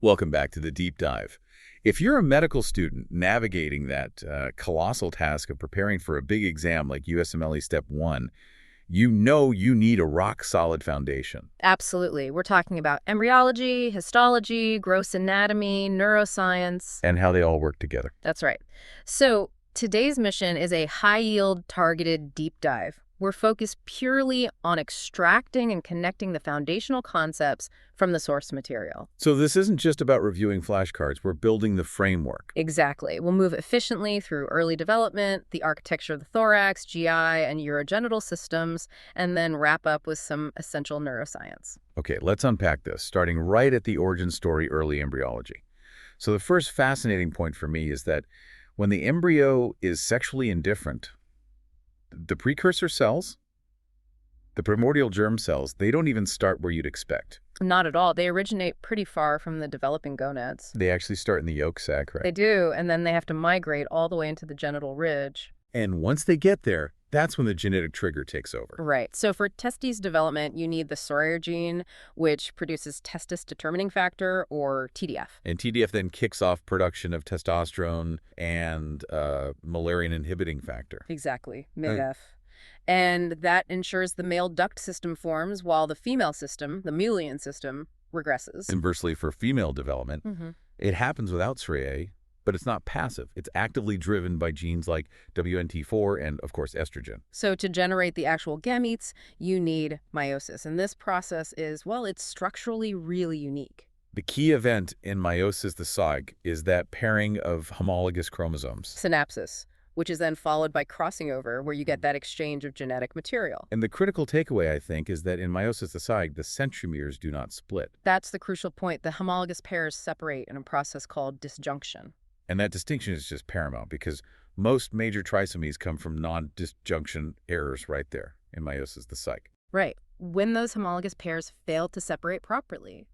Welcome back to the deep dive. If you're a medical student navigating that colossal task of preparing for a big exam like USMLE Step 1, you know you need a rock-solid foundation. Absolutely. We're talking about embryology, histology, gross anatomy, neuroscience. And how they all work together. That's right. So today's mission is a high-yield, targeted deep dive. We're focused purely on extracting and connecting the foundational concepts from the source material. So this isn't just about reviewing flashcards. We're building the framework. Exactly. We'll move efficiently through early development, the architecture of the thorax, GI, and urogenital systems, and then wrap up with some essential neuroscience. Okay, let's unpack this, starting right at the origin story, early embryology. So the first fascinating point for me is that when the embryo is sexually indifferent, the precursor cells, the primordial germ cells, they don't even start where you'd expect. Not at all. They originate pretty far from the developing gonads. They actually start in the yolk sac, right? They do, and then they have to migrate all the way into the genital ridge. And once they get there, that's when the genetic trigger takes over. Right. So for testes development, you need the Sawyer gene, which produces testis determining factor, or TDF. And TDF then kicks off production of testosterone and Müllerian inhibiting factor. Exactly, MIGF. And that ensures the male duct system forms while the female system, the Müllerian system, regresses. Inversely, for female development, it happens without SRA, but it's not passive. It's actively driven by genes like WNT4 and, of course, estrogen. So to generate the actual gametes, you need meiosis. And this process is, well, it's structurally really unique. The key event in meiosis the SOG is that pairing of homologous chromosomes. Synapsis, which is then followed by crossing over, where you get that exchange of genetic material. And the critical takeaway, I think, is that in meiosis the SOG, the centromeres do not split. That's the crucial point. The homologous pairs separate in a process called disjunction. And that distinction is just paramount because most major trisomies come from non-disjunction errors right there in meiosis the SOG. Right, when those homologous pairs fail to separate properly.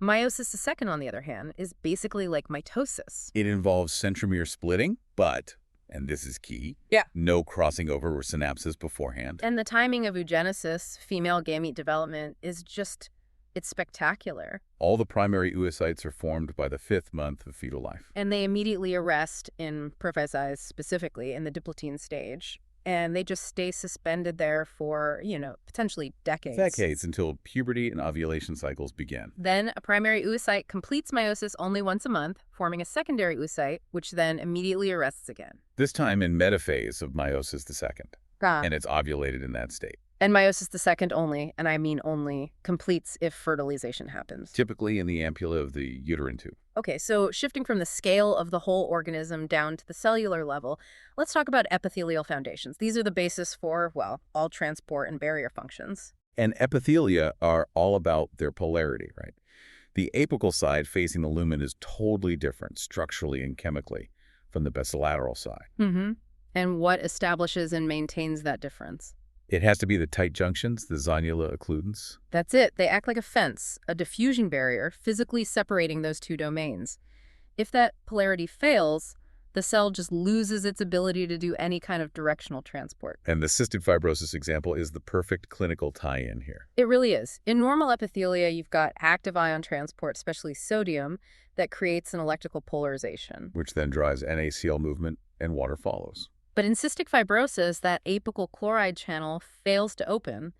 Meiosis the second, on the other hand, is basically like mitosis. It involves centromere splitting, but, and this is key, no crossing over or synapses beforehand. And the timing of oogenesis, female gamete development, is just, it's spectacular. All the primary oocytes are formed by the 5th month of fetal life. And they immediately arrest, in prophysis specifically, in the diplotene stage. And they just stay suspended there for, potentially decades. Decades until puberty and ovulation cycles begin. Then a primary oocyte completes meiosis only once a month, forming a secondary oocyte, which then immediately arrests again. This time in metaphase of meiosis the second. And it's ovulated in that state. And meiosis the second only, and I mean only, completes if fertilization happens. Typically in the ampulla of the uterine tube. Okay, so shifting from the scale of the whole organism down to the cellular level, let's talk about epithelial foundations. These are the basis for, well, all transport and barrier functions. And epithelia are all about their polarity, right? The apical side facing the lumen is totally different structurally and chemically from the basolateral side. And what establishes and maintains that difference? It has to be the tight junctions, the zonula occludens. That's it. They act like a fence, a diffusion barrier, physically separating those two domains. If that polarity fails, the cell just loses its ability to do any kind of directional transport. And the cystic fibrosis example is the perfect clinical tie-in here. It really is. In normal epithelia, you've got active ion transport, especially sodium, that creates an electrical polarization. Which then drives NaCl movement and water follows. But in cystic fibrosis, that apical chloride channel fails to open,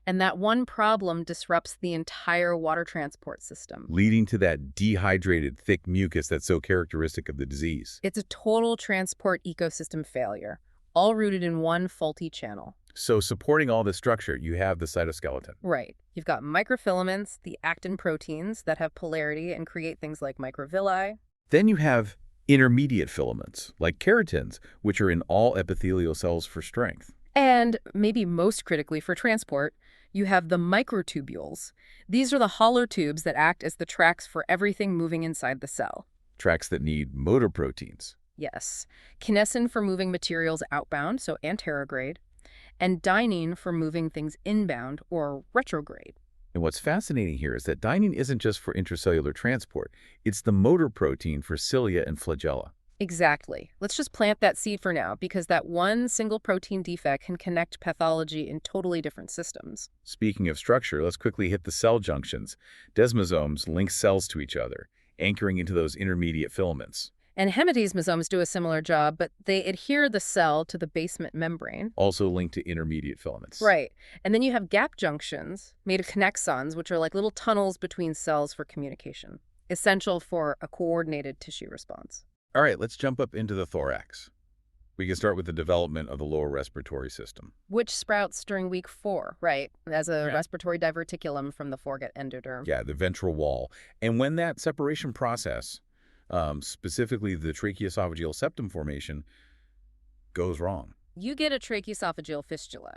and that one problem disrupts the entire water transport system, leading to that dehydrated, thick mucus that's so characteristic of the disease. It's a total transport ecosystem failure, all rooted in one faulty channel. So supporting all this structure, you have the cytoskeleton. Right. You've got microfilaments, the actin proteins that have polarity and create things like microvilli. Then you have intermediate filaments, like keratins, which are in all epithelial cells for strength. And maybe most critically for transport, you have the microtubules. These are the hollow tubes that act as the tracks for everything moving inside the cell. Tracks that need motor proteins. Yes. Kinesin for moving materials outbound, so anterograde, and dynein for moving things inbound, or retrograde. And what's fascinating here is that dynein isn't just for intracellular transport. It's the motor protein for cilia and flagella. Exactly. Let's just plant that seed for now, because that one single protein defect can connect pathology in totally different systems. Speaking of structure, let's quickly hit the cell junctions. Desmosomes link cells to each other. anchoring into those intermediate filaments. And hemidesmosomes do a similar job, but they adhere the cell to the basement membrane. Also linked to intermediate filaments. Right. And then you have gap junctions made of connexons, which are like little tunnels between cells for communication, essential for a coordinated tissue response. All right, let's jump up into the thorax. We can start with the development of the lower respiratory system. Which sprouts during week 4, right, as a respiratory diverticulum from the foregut endoderm. Yeah, the ventral wall. And when that separation process, specifically the tracheoesophageal septum formation, goes wrong. You get a tracheoesophageal fistula.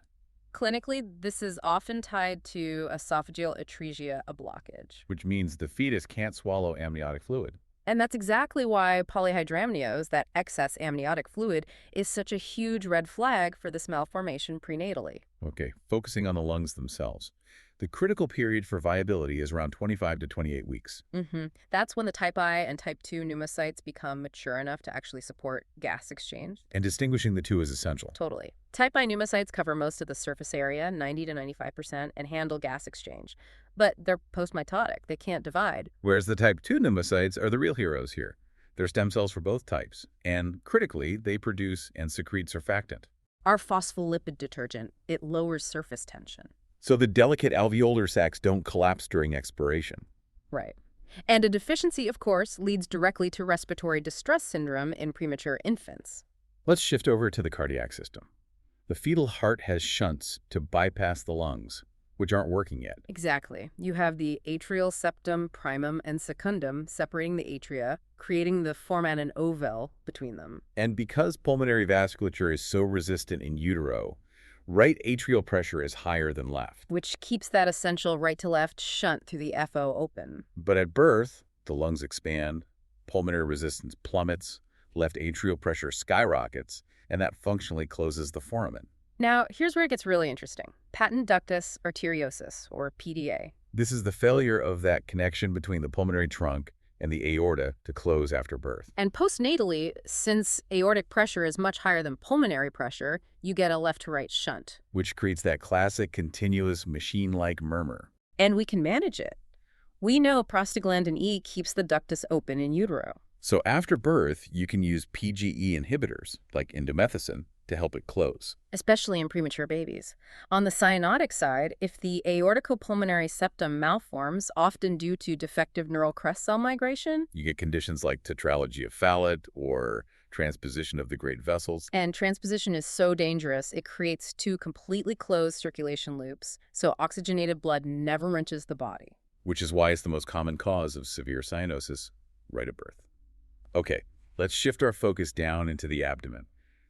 Clinically, this is often tied to esophageal atresia, a blockage. Which means the fetus can't swallow amniotic fluid. And that's exactly why polyhydramnios, that excess amniotic fluid, is such a huge red flag for this malformation prenatally. Okay, focusing on the lungs themselves. The critical period for viability is around 25 to 28 weeks. That's when the type I and type 2 pneumocytes become mature enough to actually support gas exchange. And distinguishing the two is essential. Totally. Type I pneumocytes cover most of the surface area, 90 to 95%, and handle gas exchange. But they're postmitotic. They can't divide. Whereas the type 2 pneumocytes are the real heroes here. They're stem cells for both types. And critically, they produce and secrete surfactant. Our phospholipid detergent, it lowers surface tension. So the delicate alveolar sacs don't collapse during expiration. Right. And a deficiency, of course, leads directly to respiratory distress syndrome in premature infants. Let's shift over to the cardiac system. The fetal heart has shunts to bypass the lungs, which aren't working yet. Exactly. You have the atrial septum, primum, and secundum separating the atria, creating the foramen ovale between them. And because pulmonary vasculature is so resistant in utero, right atrial pressure is higher than left. Which keeps that essential right-to-left shunt through the FO open. But at birth, the lungs expand, pulmonary resistance plummets, left atrial pressure skyrockets, and that functionally closes the foramen. Now, here's where it gets really interesting. Patent ductus arteriosus, or PDA. This is the failure of that connection between the pulmonary trunk and the aorta to close after birth. And postnatally, since aortic pressure is much higher than pulmonary pressure, you get a left-to-right shunt. Which creates that classic continuous machine-like murmur. And we can manage it. We know prostaglandin E keeps the ductus open in utero. So after birth, you can use PGE inhibitors, like indomethacin, to help it close. Especially in premature babies. On the cyanotic side, if the aorticopulmonary septum malforms, often due to defective neural crest cell migration, You get conditions like tetralogy of Fallot or transposition of the great vessels. and transposition is so dangerous, it creates 2 completely closed circulation loops, so oxygenated blood never reaches the body. Which is why it's the most common cause of severe cyanosis right at birth. Okay, let's shift our focus down into the abdomen.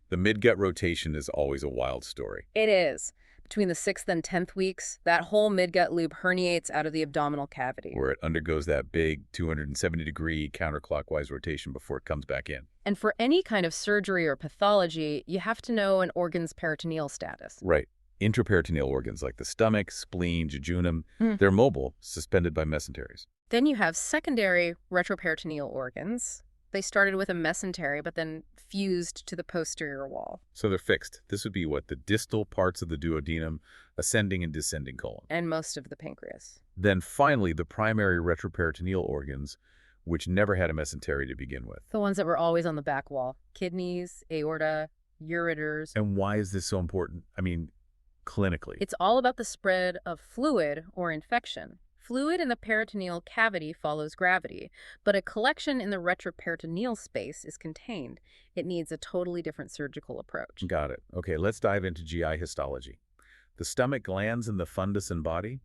The midgut rotation is always a wild story. It is. Between the 6th and 10th weeks, that whole midgut loop herniates out of the abdominal cavity. Where it undergoes that big 270-degree counterclockwise rotation before it comes back in. And for any kind of surgery or pathology, you have to know an organ's peritoneal status. Right. Intraperitoneal organs like the stomach, spleen, jejunum, they're mobile, suspended by mesenteries. Then you have secondary retroperitoneal organs. They started with a mesentery, but then fused to the posterior wall. So they're fixed. This would be what? The distal parts of the duodenum, ascending and descending colon. And most of the pancreas. Then finally, the primary retroperitoneal organs, which never had a mesentery to begin with. The ones that were always on the back wall. Kidneys, aorta, ureters. And why is this so important? I mean, clinically. It's all about the spread of fluid or infection. Fluid in the peritoneal cavity follows gravity, but a collection in the retroperitoneal space is contained. It needs a totally different surgical approach. Got it. Okay, let's dive into GI histology. The stomach glands in the fundus and body,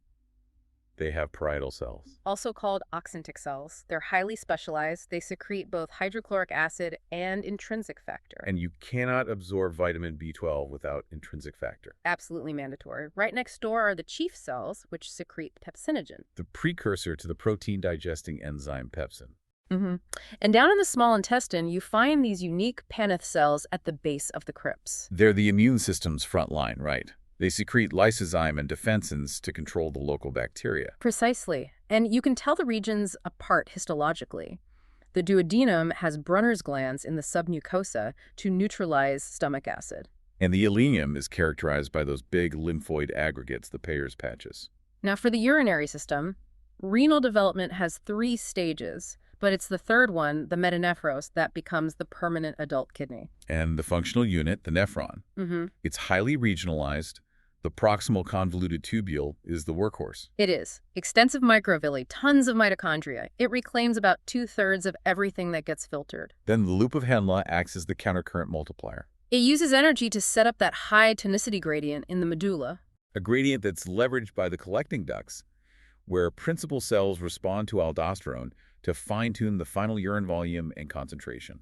they have parietal cells. Also called oxyntic cells. They're highly specialized. They secrete both hydrochloric acid and intrinsic factor. And you cannot absorb vitamin B12 without intrinsic factor. Absolutely mandatory. Right next door are the chief cells, which secrete pepsinogen. The precursor to the protein-digesting enzyme pepsin. And down in the small intestine, you find these unique Paneth cells at the base of the crypts. They're the immune system's front line, right? They secrete lysozyme and defensins to control the local bacteria. Precisely. And you can tell the regions apart histologically. The duodenum has Brunner's glands in the submucosa to neutralize stomach acid. And the ileum is characterized by those big lymphoid aggregates, the Peyer's patches. Now, for the urinary system, renal development has 3 stages, But it's the third one, the metanephros, that becomes the permanent adult kidney. And the functional unit, the nephron, it's highly regionalized. The proximal convoluted tubule is the workhorse. It is. Extensive microvilli, tons of mitochondria. It reclaims about 2/3 of everything that gets filtered. Then the loop of Henle acts as the countercurrent multiplier. It uses energy to set up that high tonicity gradient in the medulla. A gradient that's leveraged by the collecting ducts, where principal cells respond to aldosterone to fine-tune the final urine volume and concentration.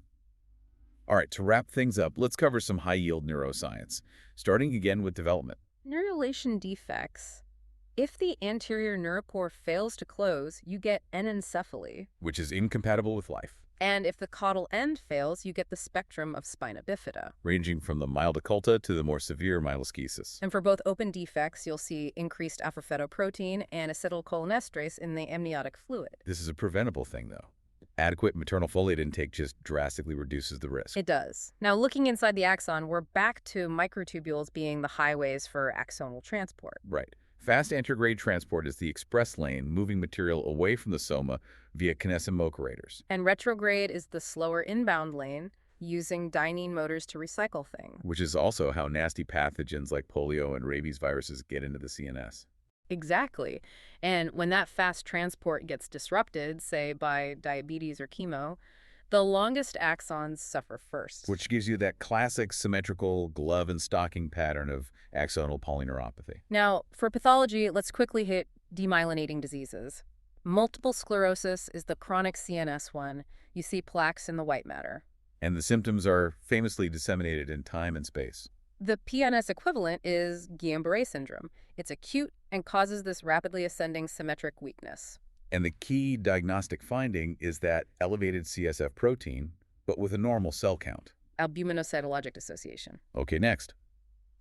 All right, to wrap things up, let's cover some high-yield neuroscience, starting again with development. Neurulation defects. If the anterior neuropore fails to close, you get anencephaly. Which is incompatible with life, And if the caudal end fails, you get the spectrum of spina bifida. ranging from the mild occulta to the more severe myeloschisis. And for both open defects, you'll see increased alpha-fetoprotein and acetylcholinesterase in the amniotic fluid. This is a preventable thing, though. Adequate maternal folate intake just drastically reduces the risk. It does. Now, looking inside the axon, we're back to microtubules being the highways for axonal transport. Right. Fast anterograde transport is the express lane moving material away from the soma via kinesin operators. And retrograde is the slower inbound lane, using dynein motors to recycle things. Which is also how nasty pathogens like polio and rabies viruses get into the CNS. Exactly. And when that fast transport gets disrupted, say by diabetes or chemo, the longest axons suffer first. Which gives you that classic symmetrical glove and stocking pattern of axonal polyneuropathy. Now, for pathology, let's quickly hit demyelinating diseases. Multiple sclerosis is the chronic CNS one. You see plaques in the white matter. And the symptoms are famously disseminated in time and space. The PNS equivalent is Guillain-Barré syndrome. It's acute and causes this rapidly ascending symmetric weakness. And the key diagnostic finding is that elevated CSF protein, but with a normal cell count. Albuminocytologic dissociation. Okay, next.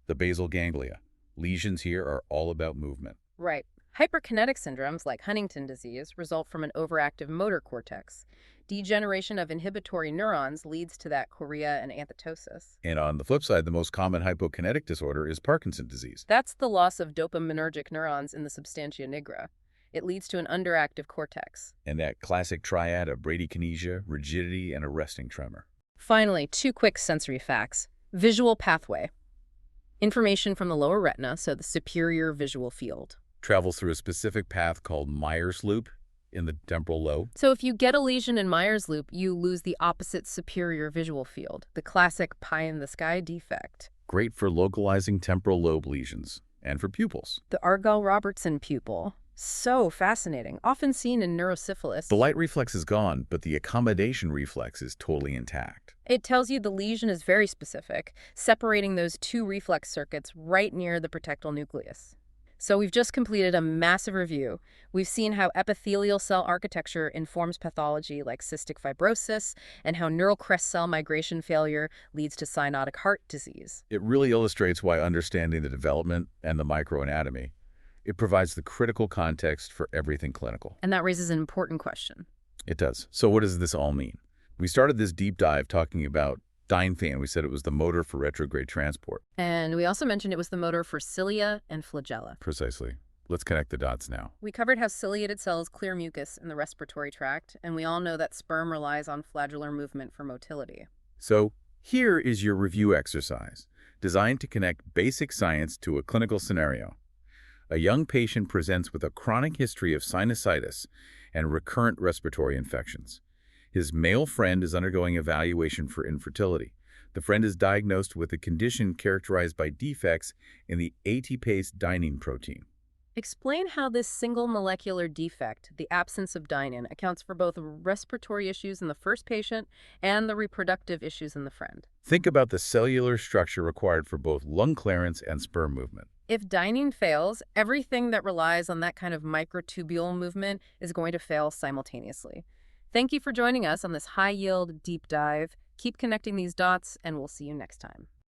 The basal ganglia. Lesions here are all about movement. Right. Hyperkinetic syndromes like Huntington disease result from an overactive motor cortex. Degeneration of inhibitory neurons leads to that chorea and anthetosis. And on the flip side, the most common hypokinetic disorder is Parkinson's disease. That's the loss of dopaminergic neurons in the substantia nigra. It leads to an underactive cortex. And that classic triad of bradykinesia, rigidity, and a resting tremor. Finally, 2 quick sensory facts. Visual pathway. Information from the lower retina, so the superior visual field. Travels through a specific path called Meyer's loop in the temporal lobe. So if you get a lesion in Meyer's loop, you lose the opposite superior visual field, the classic pie-in-the-sky defect. Great for localizing temporal lobe lesions and for pupils. The Argyll-Robertson pupil. So fascinating, often seen in neurosyphilis. The light reflex is gone, but the accommodation reflex is totally intact. It tells you the lesion is very specific, separating those 2 reflex circuits right near the protectal nucleus. So we've just completed a massive review. We've seen how epithelial cell architecture informs pathology like cystic fibrosis and how neural crest cell migration failure leads to cyanotic heart disease. It really illustrates why understanding the development and the microanatomy, it provides the critical context for everything clinical. And that raises an important question. It does. So what does this all mean? We started this deep dive talking about Dynfan. We said it was the motor for retrograde transport. And we also mentioned it was the motor for cilia and flagella. Precisely. Let's connect the dots now. We covered how ciliated cells clear mucus in the respiratory tract, and we all know that sperm relies on flagellar movement for motility. So here is your review exercise, designed to connect basic science to a clinical scenario. A young patient presents with a chronic history of sinusitis and recurrent respiratory infections. His male friend is undergoing evaluation for infertility. The friend is diagnosed with a condition characterized by defects in the ATPase dynein protein. Explain how this single molecular defect, the absence of dynein, accounts for both respiratory issues in the first patient and the reproductive issues in the friend. Think about the cellular structure required for both lung clearance and sperm movement. If dynein fails, everything that relies on that kind of microtubule movement is going to fail simultaneously. Thank you for joining us on this high-yield deep dive. Keep connecting these dots, and we'll see you next time.